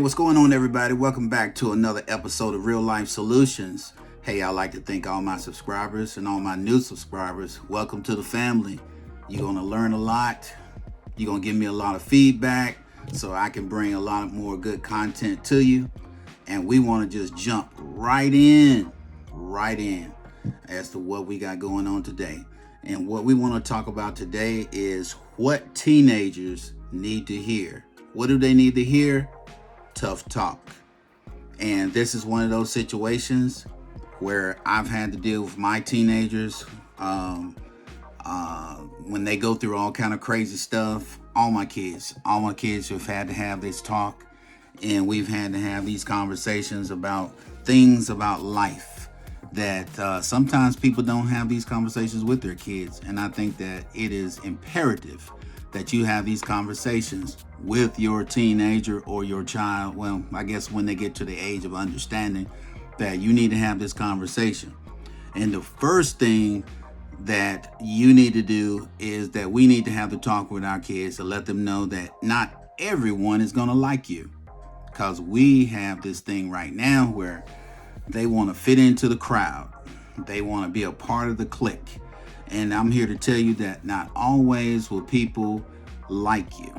What's going on, everybody? Welcome back to another episode of Real Life Solutions. Hey, I'd like to thank all my subscribers and all my new subscribers. Welcome to the family. You're going to learn a lot. You're going to give me a lot of feedback so I can bring a lot more good content to you. And we want to just jump right in as to what we got going on today. And what we want to talk about today is what teenagers need to hear. What do they need to hear? Tough talk. And this is one of those situations where I've had to deal with my teenagers when they go through all kind of crazy stuff. All my kids have had to have this talk, and we've had to have these conversations about things about life that sometimes people don't have these conversations with their kids. And I think that it is imperative that you have these conversations with your teenager or your child. Well, I guess when they get to the age of understanding that you need to have this conversation. And the first thing that you need to do is that we need to have the talk with our kids to let them know that not everyone is going to like you. Because we have this thing right now where they want to fit into the crowd. They want to be a part of the clique. And I'm here to tell you that not always will people like you.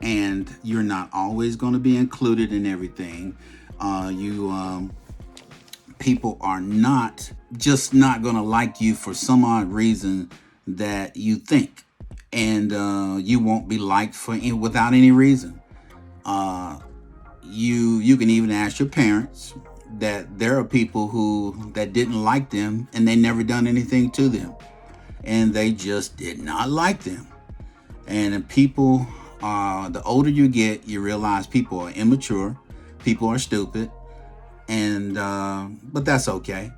And you're not always going to be included in everything. People are not going to like you for some odd reason that you think. And you won't be liked without any reason. You can even ask your parents that there are people that didn't like them and they never done anything to them. And they just did not like them. And people, the older you get, you realize people are immature, people are stupid, and but that's okay.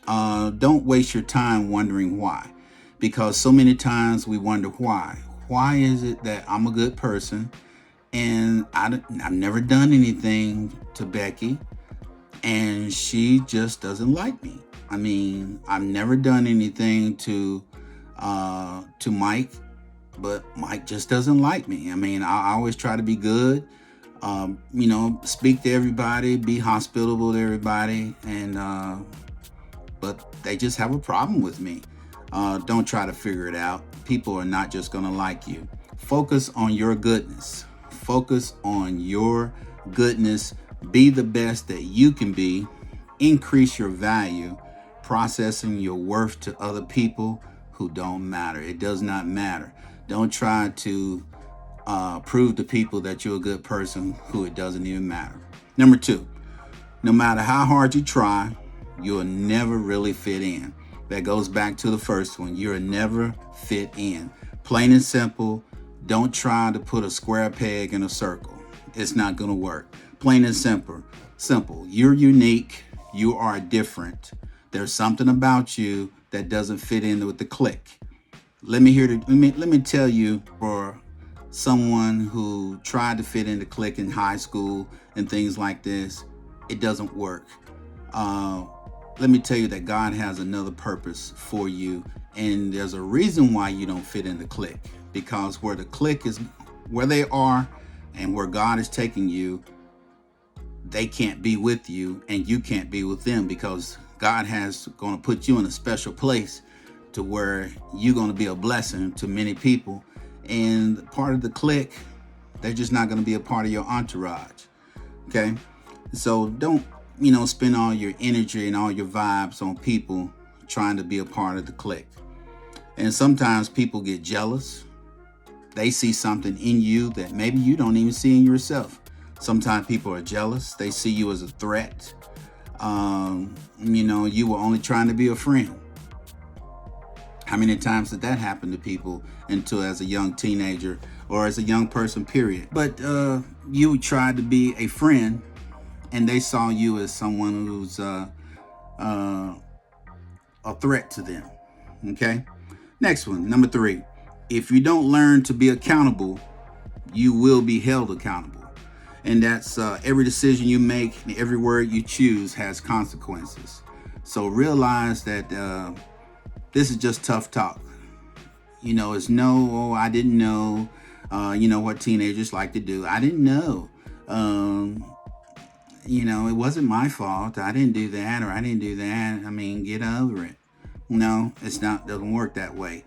Don't waste your time wondering why, because so many times we wonder why. Why is it that I'm a good person and I've never done anything to Becky, and she just doesn't like me? I mean, I've never done anything to Mike, but Mike just doesn't like me. I mean, I always try to be good, speak to everybody, be hospitable to everybody, and but they just have a problem with me. Don't try to figure it out. People are not just gonna like you. Focus on your goodness. Focus on your goodness. Be the best that you can be. Increase your value. Processing your worth to other people who don't matter. It does not matter. Don't try to prove to people that you're a good person who it doesn't even matter. Number 2, no matter how hard you try, you'll never really fit in. That goes back to the first one. You'll never fit in. Plain and simple. Don't try to put a square peg in a circle. It's not going to work. Plain and simple. You're unique. You are different. There's something about you that doesn't fit in with the clique. Let me tell you, for someone who tried to fit in the clique in high school and things like this, it doesn't work. Let me tell you that God has another purpose for you, and there's a reason why you don't fit in the clique. Because where the clique is, where they are, and where God is taking you, they can't be with you, and you can't be with them, because God has going to put you in a special place to where you're going to be a blessing to many people. And part of the clique, they're just not going to be a part of your entourage. Okay? So don't, spend all your energy and all your vibes on people trying to be a part of the clique. And sometimes people get jealous. They see something in you that maybe you don't even see in yourself. Sometimes people are jealous. They see you as a threat. You were only trying to be a friend. How many times did that happen to people until as a young teenager or as a young person, period? But you tried to be a friend and they saw you as someone who's a threat to them. Okay? Next one, number 3. If you don't learn to be accountable, you will be held accountable. And that's every decision you make, every word you choose has consequences. So realize that this is just tough talk. It's no, I didn't know. What teenagers like to do. I didn't know. Um, it wasn't my fault. I didn't do that, or I didn't do that. I mean, get over it. No, it's not. Doesn't work that way.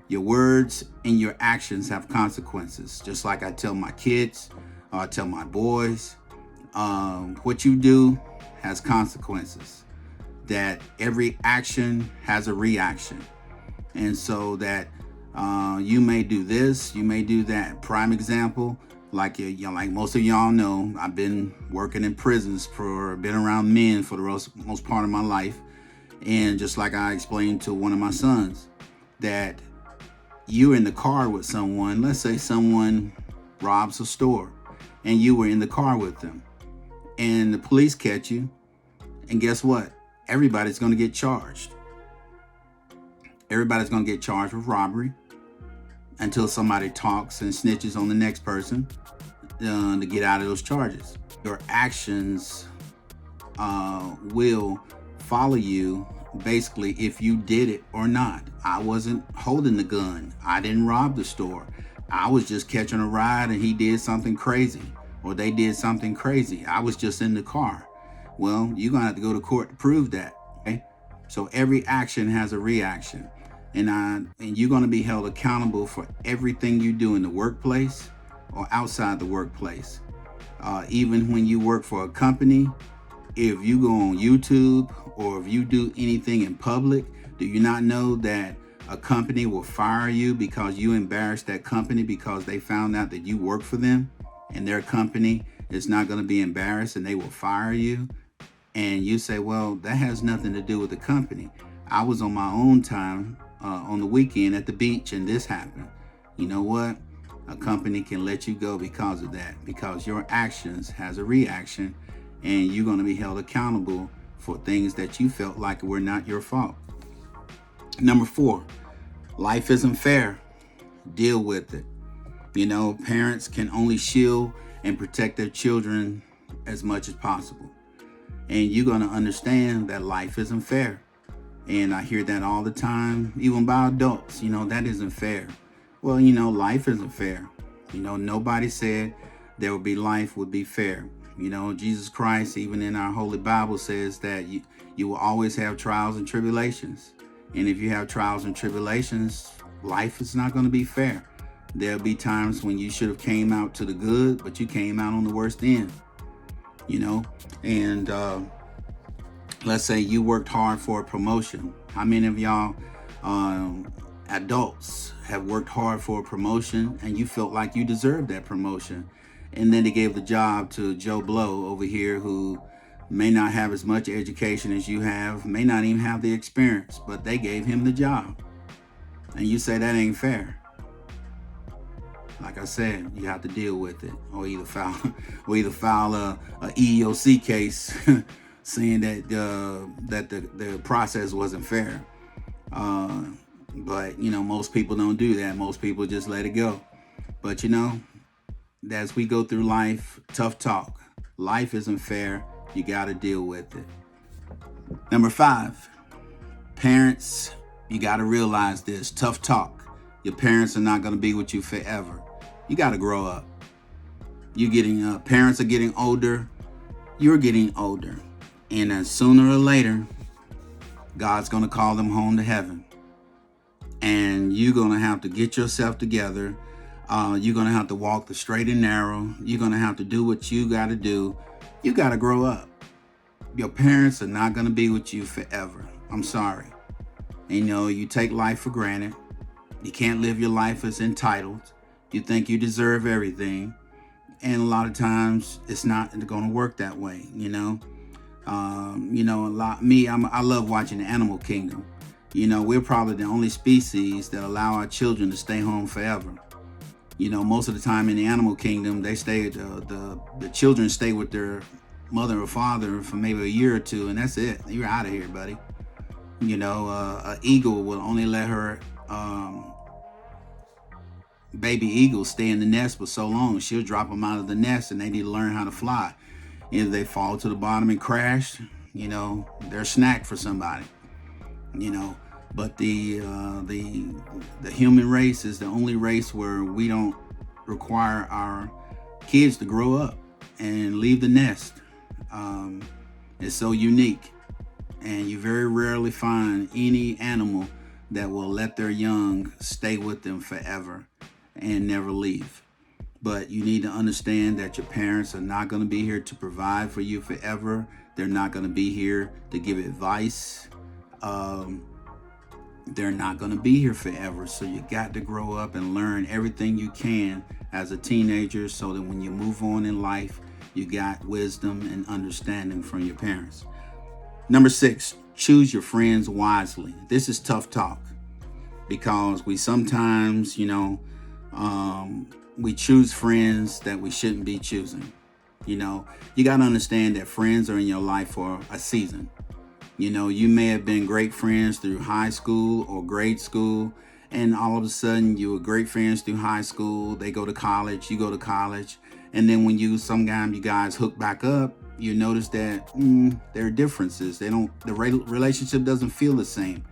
Your words and your actions have consequences. Just like I tell my kids, or I tell my boys, what you do has consequences. That every action has a reaction, and so that you may do this, you may do that. Prime example, like like most of y'all know, I've been working in prisons been around men for the most part of my life, and just like I explained to one of my sons, that you're in the car with someone. Let's say someone robs a store, and you were in the car with them, and the police catch you, and guess what? Everybody's going to get charged. Everybody's going to get charged with robbery until somebody talks and snitches on the next person to get out of those charges. Your actions will follow you basically if you did it or not. I wasn't holding the gun. I didn't rob the store. I was just catching a ride and he did something crazy, or they did something crazy. I was just in the car. Well, you're going to have to go to court to prove that. Okay? So every action has a reaction. And you're going to be held accountable for everything you do in the workplace or outside the workplace. Even when you work for a company, if you go on YouTube or if you do anything in public, do you not know that a company will fire you because you embarrassed that company because they found out that you work for them, and their company is not going to be embarrassed and they will fire you? And you say, well, that has nothing to do with the company. I was on my own time on the weekend at the beach and this happened. You know what? A company can let you go because of that, because your actions has a reaction, and you're going to be held accountable for things that you felt like were not your fault. Number 4, life isn't fair. Deal with it. Parents can only shield and protect their children as much as possible. And you're going to understand that life isn't fair. And I hear that all the time, even by adults, that isn't fair. Well, life isn't fair. Nobody said life would be fair. Jesus Christ, even in our Holy Bible, says that you will always have trials and tribulations. And if you have trials and tribulations, life is not going to be fair. There'll be times when you should have came out to the good, but you came out on the worst end. And let's say you worked hard for a promotion. How many of y'all adults have worked hard for a promotion and you felt like you deserved that promotion, and then they gave the job to Joe Blow over here who may not have as much education as you have, may not even have the experience, but they gave him the job, and you say that ain't fair? Like I said, you have to deal with it, or either file a EEOC case saying that the process wasn't fair. But most people don't do that. Most people just let it go. But as we go through life, tough talk. Life isn't fair. You got to deal with it. Number 5, parents, you got to realize this. Tough talk. Your parents are not going to be with you forever. You got to grow up. Parents are getting older. You're getting older. And sooner or later, God's going to call them home to heaven. And you're going to have to get yourself together. You're going to have to walk the straight and narrow. You're going to have to do what you got to do. You got to grow up. Your parents are not going to be with you forever. I'm sorry. You take life for granted. You can't live your life as entitled. You think you deserve everything. And a lot of times it's not going to work that way, I love watching the animal kingdom. We're probably the only species that allow our children to stay home forever. Most of the time in the animal kingdom, they stay, the children stay with their mother or father for maybe a year or two, and that's it. You're out of here, buddy. An eagle will only let her baby eagles stay in the nest for so long. She'll drop them out of the nest, and they need to learn how to fly. If they fall to the bottom and crash, they're a snack for somebody. But the human race is the only race where we don't require our kids to grow up. and leave the nest. It's so unique, and you very rarely find any animal that will let their young stay with them forever and never leave. But you need to understand that your parents are not going to be here to provide for you forever. They're not going to be here to give advice. Um, they're not going to be here forever. So you got to grow up and learn everything you can as a teenager so that when you move on in life, you got wisdom and understanding from your parents. Number 6, choose your friends wisely. This is tough talk because we sometimes, we choose friends that we shouldn't be choosing. You got to understand that friends are in your life for a season. You may have been great friends through high school or grade school, and all of a sudden you were great friends through high school. They go to college, you go to college, and then when sometimes you guys hook back up, you notice that there are differences. The relationship doesn't feel the same.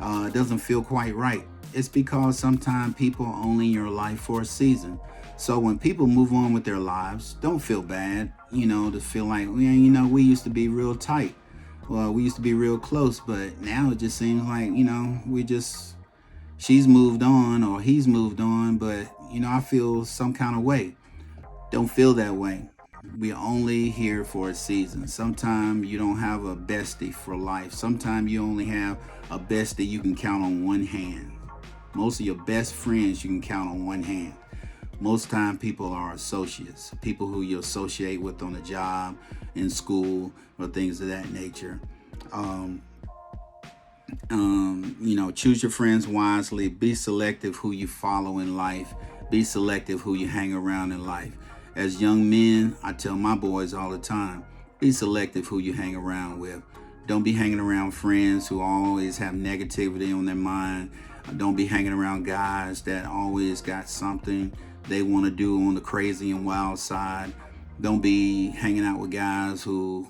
It doesn't feel quite right. It's because sometimes people are only in your life for a season. So when people move on with their lives, don't feel bad, to feel like, we used to be real tight. Well, we used to be real close, but now it just seems like, she's moved on or he's moved on, but, I feel some kind of way. Don't feel that way. We're only here for a season. Sometimes you don't have a bestie for life. Sometimes you only have a bestie you can count on one hand. Most of your best friends you can count on one hand. Most time people are associates, people who you associate with on the job, in school, or things of that nature. Choose your friends wisely. Be selective who you follow in life. Be selective who you hang around in life. As young men, I tell my boys all the time, be selective who you hang around with. Don't be hanging around friends who always have negativity on their mind. Don't be hanging around guys that always got something they want to do on the crazy and wild side. Don't be hanging out with guys who,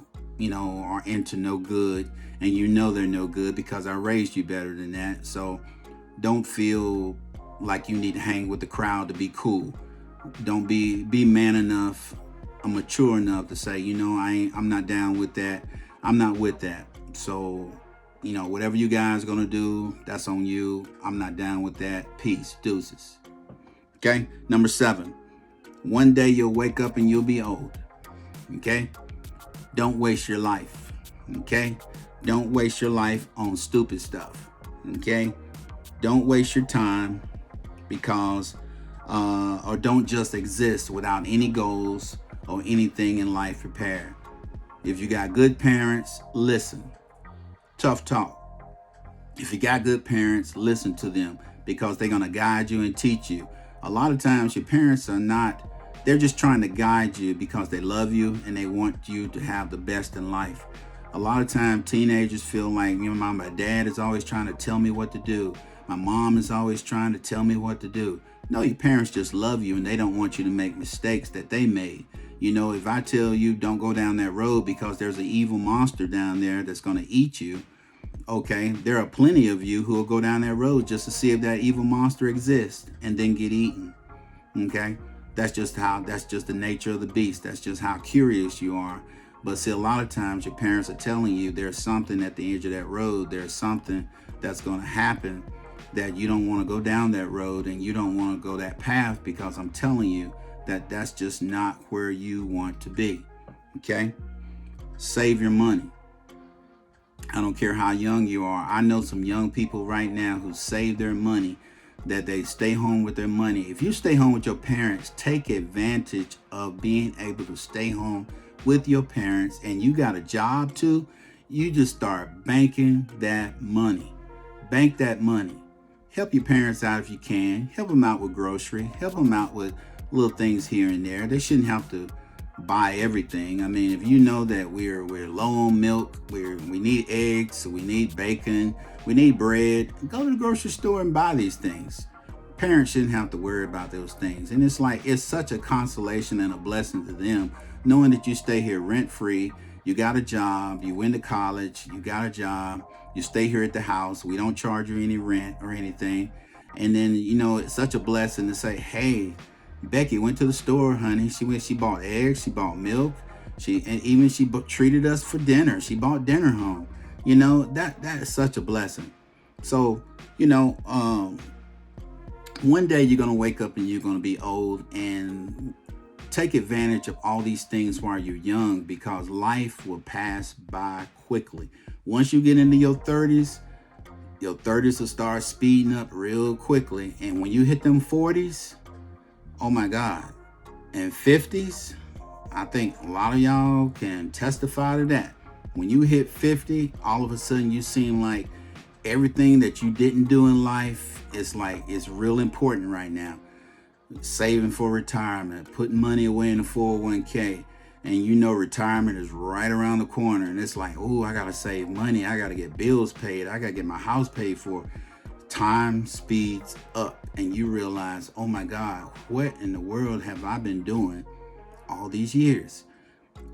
are into no good, and they're no good because I raised you better than that. So don't feel like you need to hang with the crowd to be cool. Don't be man enough, mature enough to say, I'm not down with that. I'm not with that. So, whatever you guys are gonna do, that's on you. I'm not down with that. Peace, deuces. Okay. Number 7, one day you'll wake up and you'll be old. Okay. Don't waste your life. Okay. Don't waste your life on stupid stuff. Okay. Don't waste your time because or don't just exist without any goals or anything in life prepared. If you got good parents, listen. Tough talk. If you got good parents, listen to them because they're going to guide you and teach you. A lot of times your parents they're just trying to guide you because they love you and they want you to have the best in life. A lot of times teenagers feel like, my dad is always trying to tell me what to do. My mom is always trying to tell me what to do. No, your parents just love you and they don't want you to make mistakes that they made. If I tell you don't go down that road because there's an evil monster down there that's going to eat you, okay, there are plenty of you who will go down that road just to see if that evil monster exists and then get eaten. Okay, that's just the nature of the beast. That's just how curious you are. But see, a lot of times your parents are telling you there's something at the edge of that road. There's something that's going to happen that you don't want to go down that road and you don't want to go that path because I'm telling you that that's just not where you want to be. Okay? Save your money. I don't care how young you are. I know some young people right now who save their money, that they stay home with their money. If you stay home with your parents, take advantage of being able to stay home with your parents and you got a job too. You just start banking that money. Bank that money. Help your parents out if you can. Help them out with grocery. Help them out with little things here and there. They shouldn't have to buy everything. I mean, if you know that we're low on milk, we need eggs, we need bacon, we need bread, go to the grocery store and buy these things. Parents shouldn't have to worry about those things. And it's such a consolation and a blessing to them knowing that you stay here rent free. You got a job, you went to college, you got a job, you stay here at the house. We don't charge you any rent or anything. And then, it's such a blessing to say, hey, Becky went to the store, honey. She bought eggs, she bought milk, she treated us for dinner. She bought dinner home. That is such a blessing. So, one day you're gonna wake up and you're gonna be old, and take advantage of all these things while you're young, because life will pass by quickly. Once you get into your 30s will start speeding up real quickly. And when you hit them 40s, oh my God, and 50s, I think a lot of y'all can testify to that. When you hit 50, all of a sudden you seem like everything that you didn't do in life is real important right now. Saving for retirement, putting money away in the 401k, and retirement is right around the corner, and it's like, oh, I gotta save money, I gotta get bills paid, I gotta get my house paid for. Time speeds up, and you realize, oh my God, what in the world have I been doing all these years?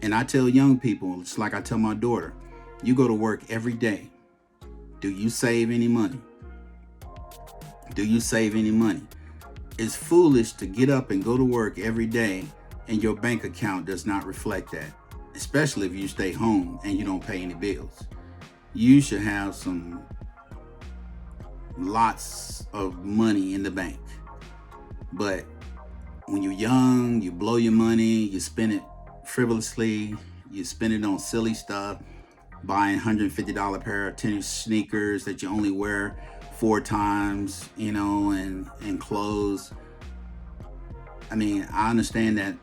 And I tell young people, it's like I tell my daughter, you go to work every day. Do you save any money? Do you save any money? It's foolish to get up and go to work every day and your bank account does not reflect that, especially if you stay home and you don't pay any bills. You should have lots of money in the bank. But when you're young, you blow your money, you spend it frivolously, you spend it on silly stuff, buying $150 pair of tennis sneakers that you only wear 4 times, and clothes. I mean, I understand that,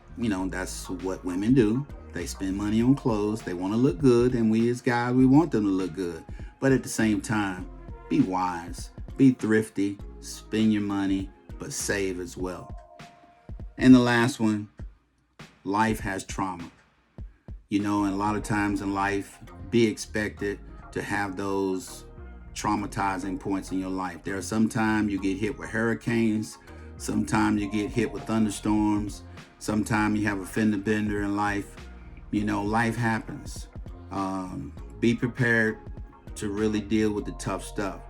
that's what women do. They spend money on clothes. They want to look good. And we as guys, we want them to look good. But at the same time, be wise, be thrifty, spend your money, but save as well. And the last one, life has trauma. And a lot of times in life, be expected to have those traumatizing points in your life. There are sometimes you get hit with hurricanes, sometimes you get hit with thunderstorms, sometimes you have a fender bender in life. Life happens. Be prepared to really deal with the tough stuff.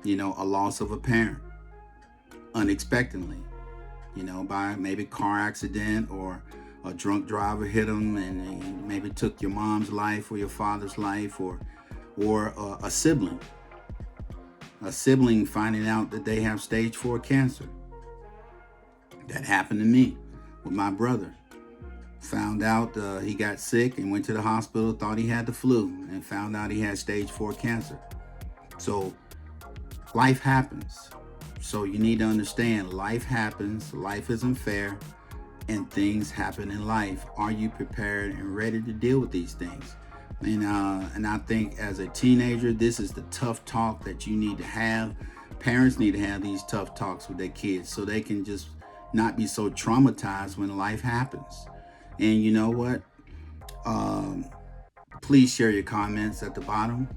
A loss of a parent unexpectedly, by maybe car accident, or a drunk driver hit them and maybe took your mom's life or your father's life, or a sibling finding out that they have stage 4 cancer. That happened to me with my brother. Found out he got sick and went to the hospital, thought he had the flu, and found out he had stage 4 cancer. So life happens. So you need to understand, life happens, life isn't fair, and things happen in life. Are you prepared and ready to deal with these things? And I think as a teenager, this is the tough talk that you need to have. Parents need to have these tough talks with their kids so they can just not be so traumatized when life happens. And you know what? Please share your comments at the bottom.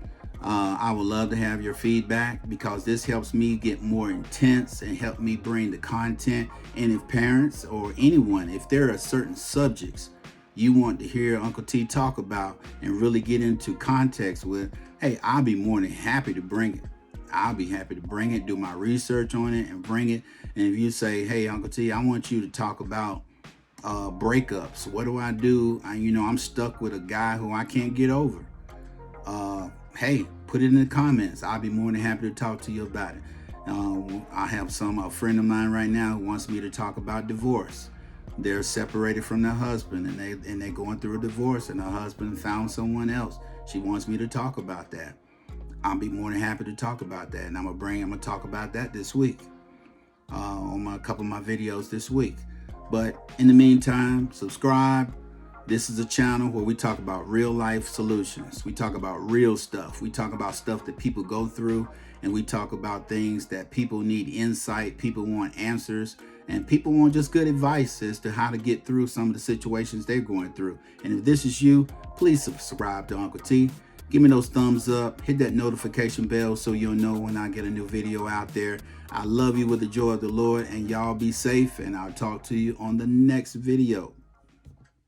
I would love to have your feedback, because this helps me get more intense and help me bring the content. And if parents or anyone, if there are certain subjects you want to hear Uncle T talk about and really get into context with, hey, I'll be more than happy to bring it. I'll be happy to bring it, do my research on it and bring it. And if you say, hey, Uncle T, I want you to talk about breakups. What do I do? I'm stuck with a guy who I can't get over. Hey, put it in the comments. I'll be more than happy to talk to you about it. I have a friend of mine right now who wants me to talk about divorce. They're separated from their husband, and they're going through a divorce, and her husband found someone else. She wants me to talk about that. I'll be more than happy to talk about that, and I'm gonna talk about that this week on a couple of my videos this week. But in the meantime, subscribe. This is a channel where we talk about real life solutions. We talk about real stuff. We talk about stuff that people go through, and we talk about things that people need insight, people want answers, and people want just good advice as to how to get through some of the situations they're going through. And if this is you, please subscribe to Uncle T. Give me those thumbs up, hit that notification bell so you'll know when I get a new video out there. I love you with the joy of the Lord, and y'all be safe, and I'll talk to you on the next video.